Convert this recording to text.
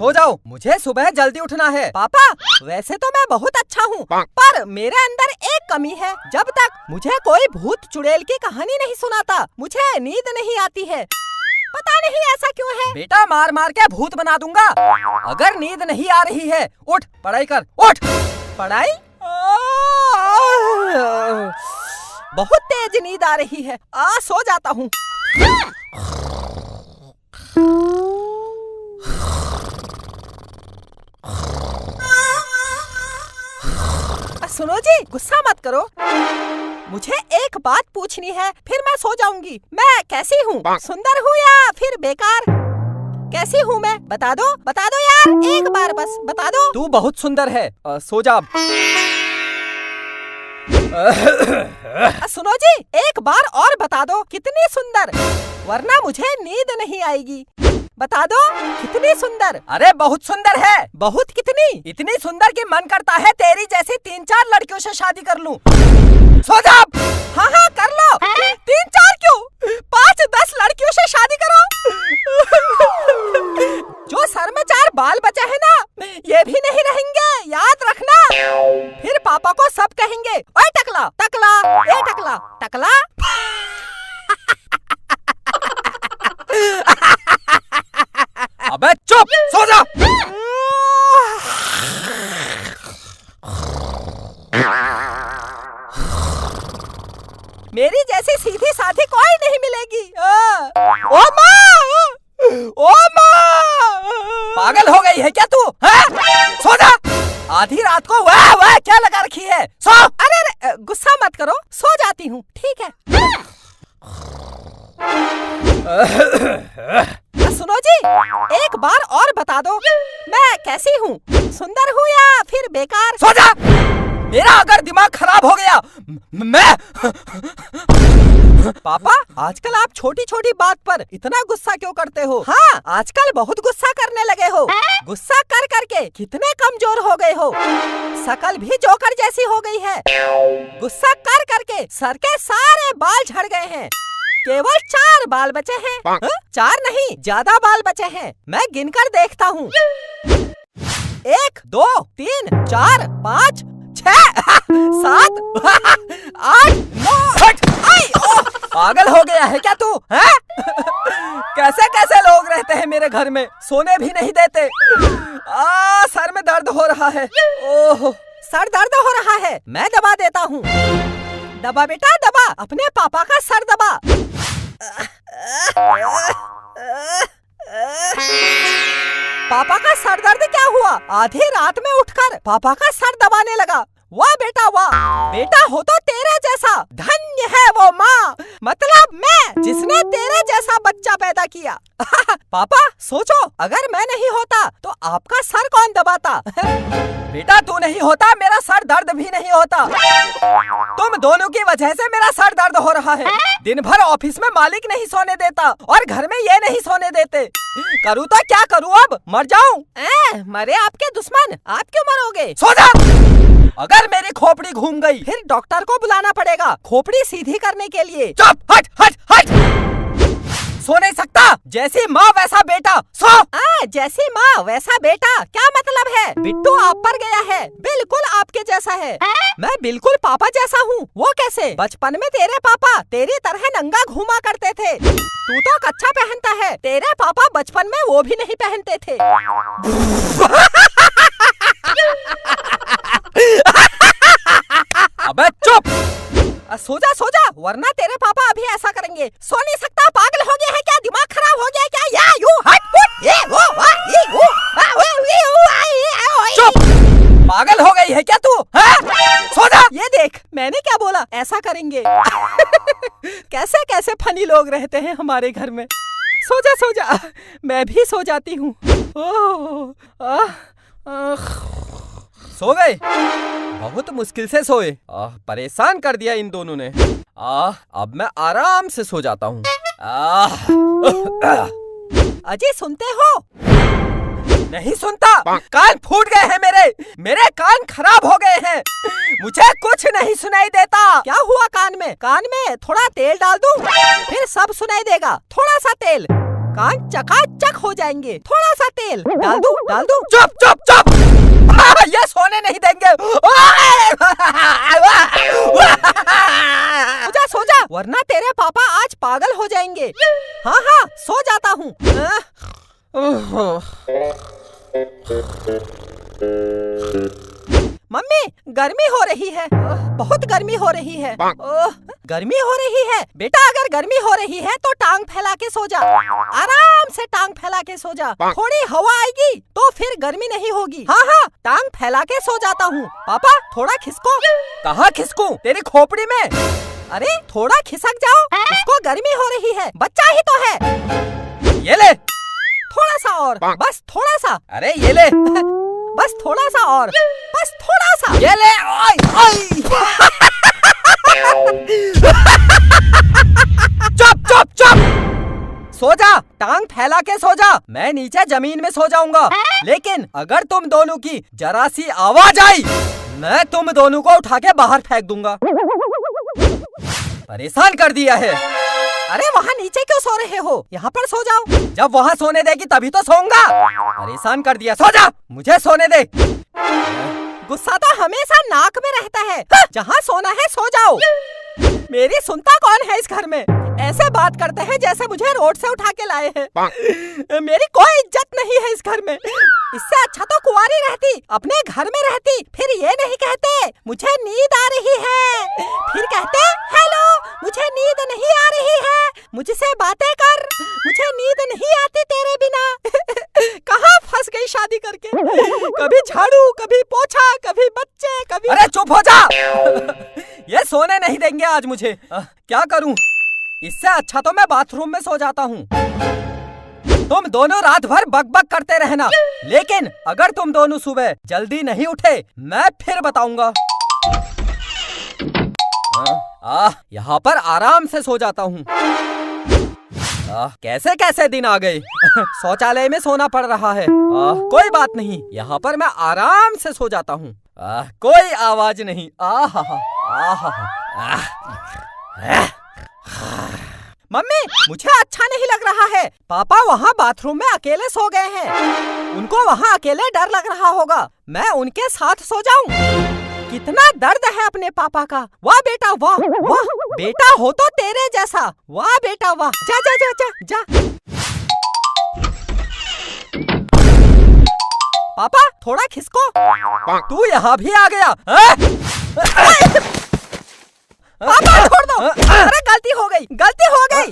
सो जाओ, मुझे सुबह जल्दी उठना है। पापा वैसे तो मैं बहुत अच्छा हूँ, पर मेरे अंदर एक कमी है। जब तक मुझे कोई भूत चुड़ैल की कहानी नहीं सुनाता, मुझे नींद नहीं आती है। पता नहीं ऐसा क्यों है। बेटा मार मार के भूत बना दूंगा। अगर नींद नहीं आ रही है, उठ पढ़ाई कर, उठ। पढ़ाई? बहुत तेज नींद आ रही है, सो जाता हूँ। सुनो जी, गुस्सा मत करो। मुझे एक बात पूछनी है, फिर मैं सो जाऊंगी। मैं कैसी हूँ? सुंदर हूँ या फिर बेकार? कैसी हूँ मैं? बता दो यार, एक बार बस बता दो। तू बहुत सुंदर है, सो जा। सुनो जी, एक बार और बता दो कितनी सुंदर, वरना मुझे नींद नहीं आएगी। बता दो कितनी सुंदर। अरे बहुत सुंदर है। बहुत कितनी? इतनी सुंदर कि मन करता है तेरी जैसी 3-4 लड़कियों से शादी कर लूं। सो जा। हाँ कर लो। 3-4 क्यों, 5-10 लड़कियों से शादी करो। जो सर में 4 बाल बचे हैं ना, ये भी नहीं रहेंगे, याद रखना। फिर पापा को सब कहेंगे, ओए टकला टकला, ए टकला टकला। अबे चुप, सो जा। मेरी जैसी सीधी साधी कोई नहीं मिलेगी। ओ माँ, ओ माँ, पागल हो गई है क्या तू? सो जा। आधी रात को वाह क्या लगा रखी है? सो। अरे गुस्सा मत करो, सो जाती हूँ, ठीक है। सुनो जी, एक बार और बता दो, मैं कैसी हूँ? सुंदर हूँ या फिर बेकार? सो जा। मेरा अगर दिमाग खराब हो गया, मैं पापा आजकल आप छोटी छोटी बात पर इतना गुस्सा क्यों करते हो? हाँ, आजकल बहुत गुस्सा करने लगे हो। गुस्सा कर करके कितने कमजोर हो गए हो, शकल भी जोकर जैसी हो गई है। गुस्सा कर करके सर के सारे बाल झड़ गए हैं, केवल 4 बाल बचे हैं। 4 नहीं, ज्यादा बाल बचे हैं। मैं गिनकर देखता हूँ, 1 2 3 4 5 6 7 8 9 पागल हो गया है क्या तू? कैसे कैसे लोग रहते हैं मेरे घर में, सोने भी नहीं देते। सर में दर्द हो रहा है। ओह, सर दर्द हो रहा है, मैं दबा देता हूँ। दबा बेटा दबा, अपने पापा का सर दबा। पापा का सर दर्द क्या हुआ? आधी रात में उठकर पापा का सर दबाने लगा। वाह बेटा वाह, बेटा हो तो तेरे जैसा। धन्य है वो माँ, मतलब मैं, जिसने तेरे जैसा बच्चा पैदा किया। पापा सोचो, अगर मैं नहीं होता तो आपका सर कौन दबाता? बेटा तू नहीं होता, मेरा सर दर्द भी नहीं होता। तुम दोनों की वजह से मेरा सर दर्द हो रहा है। दिन भर ऑफिस में मालिक नहीं सोने देता और घर में ये नहीं सोने देते। करूँ तो क्या करूँ अब? मर जाऊँ? मरे आपके दुश्मन, आप क्यों मरोगे? सो जा। अगर मेरी खोपड़ी घूम गई, फिर डॉक्टर को बुलाना पड़ेगा खोपड़ी सीधी करने के लिए। चुप, हट हट हट। सो नहीं सकता? जैसी माँ वैसा बेटा, सो। जैसी माँ वैसा बेटा क्या मतलब है? बिट्टू आप पर गया है, बिल्कुल आपके जैसा है। मैं बिल्कुल पापा जैसा हूँ। वो कैसे? बचपन में तेरे पापा तेरी तरह नंगा घूमा करते थे। तू तो कच्छा पहनता है, तेरे पापा बचपन में वो भी नहीं पहनते थे। अबे चुप, सो जा, वरना तेरे पापा अभी ऐसा करेंगे। सो नहीं सकता? पागल हो गया है क्या? दिमाग खराब हो गया है क्या? या यू हट ये वो चुप, पागल हो गई है क्या तू? सो जा। ये देख मैंने क्या बोला, ऐसा करेंगे। कैसे कैसे फनी लोग रहते हैं हमारे घर में। सो जा, मैं भी सो जाती हूँ। सो गए? बहुत मुश्किल से सोए। परेशान कर दिया इन दोनों ने। अब मैं आराम से सो जाता हूँ। अजय सुनते हो? नहीं सुनता, कान फूट गए हैं मेरे कान खराब हो गए हैं। मुझे कुछ नहीं सुनाई देता। क्या हुआ कान में? थोड़ा तेल डाल दूं, फिर सब सुनाई देगा। थोड़ा सा तेल। कान चकाचक हो जाएंगे। थोड़ा सा तेल डाल दूं? डाल दूं? चुप चुप चुप। ये सोने नहीं देंगे। सो जा वरना तेरे पापा आज पागल हो जाएंगे। हाँ हाँ सो जाता हूँ। मम्मी गर्मी हो रही है, बहुत गर्मी हो रही है। गर्मी हो रही है बेटा, अगर गर्मी हो रही है तो टांग फैला के सो जा, आराम से टांग फैला के सो जा। थोड़ी हवा आएगी तो फिर गर्मी नहीं होगी। हाँ हाँ टांग फैला के सो जाता हूँ। पापा थोड़ा खिसको। कहाँ खिसकूं? तेरी खोपड़ी में। अरे थोड़ा खिसक जाओ, उसको गर्मी हो रही है, बच्चा ही तो है। ये ले। थोड़ा सा और, बस थोड़ा सा। अरे ये ले। बस थोड़ा सा और, बस थोड़ा सा। ये ले। ओए ओए। चुप चुप चुप। सो जा, टांग फैला के सो जा। मैं नीचे जमीन में सो जाऊंगा, लेकिन अगर तुम दोनों की जरा सी आवाज आई, मैं तुम दोनों को उठा के बाहर फेंक दूंगा। परेशान कर दिया है। अरे वहाँ नीचे क्यों सो रहे हो? यहाँ पर सो जाओ। जब वहाँ सोने देगी तभी तो सोऊंगा। परेशान कर दिया, सो जा। मुझे सोने दे। गुस्सा तो हमेशा नाक में रहता है। जहाँ सोना है सो जाओ। मेरी सुनता कौन है इस घर में? ऐसे बात करते हैं जैसे मुझे रोड से उठा के लाए हैं। मेरी कोई इज्जत नहीं है इस घर में। इससे अच्छा तो कुंवारी रहती, अपने घर में रहती। फिर ये नहीं कहते मुझे नींद आ रही है, फिर कहते हेलो मुझे नींद नहीं आ रही है, मुझसे बातें कर, मुझे नींद नहीं आती तेरे बिना। कहाँ फंस गई शादी करके? कभी झाड़ू, कभी पोछा, कभी बच्चे, कभी। अरे चुप हो जा। ये सोने नहीं देंगे आज मुझे। क्या करूं? इससे अच्छा तो मैं बाथरूम में सो जाता हूँ। तुम दोनों रात भर बकबक करते रहना, लेकिन अगर तुम दोनों सुबह जल्दी नहीं उठे मैं फिर बताऊंगा। यहाँ पर आराम से सो जाता हूँ। कैसे कैसे दिन आ गए। शौचालय में सोना पड़ रहा है। कोई बात नहीं, यहाँ पर मैं आराम से सो जाता हूँ। कोई आवाज नहीं। मम्मी मुझे अच्छा नहीं लग रहा है। पापा वहाँ बाथरूम में अकेले सो गए हैं, उनको वहाँ अकेले डर लग रहा होगा। मैं उनके साथ सो जाऊं? कितना दर्द है अपने पापा का। वाह बेटा वाह, वाह बेटा हो तो तेरे जैसा। वाह बेटा वाह। जा जा जा जा जा। पापा थोड़ा खिसको। तू यहाँ भी आ गया। पापा छोड़ दो। अरे गलती हो गई, गलती हो गई।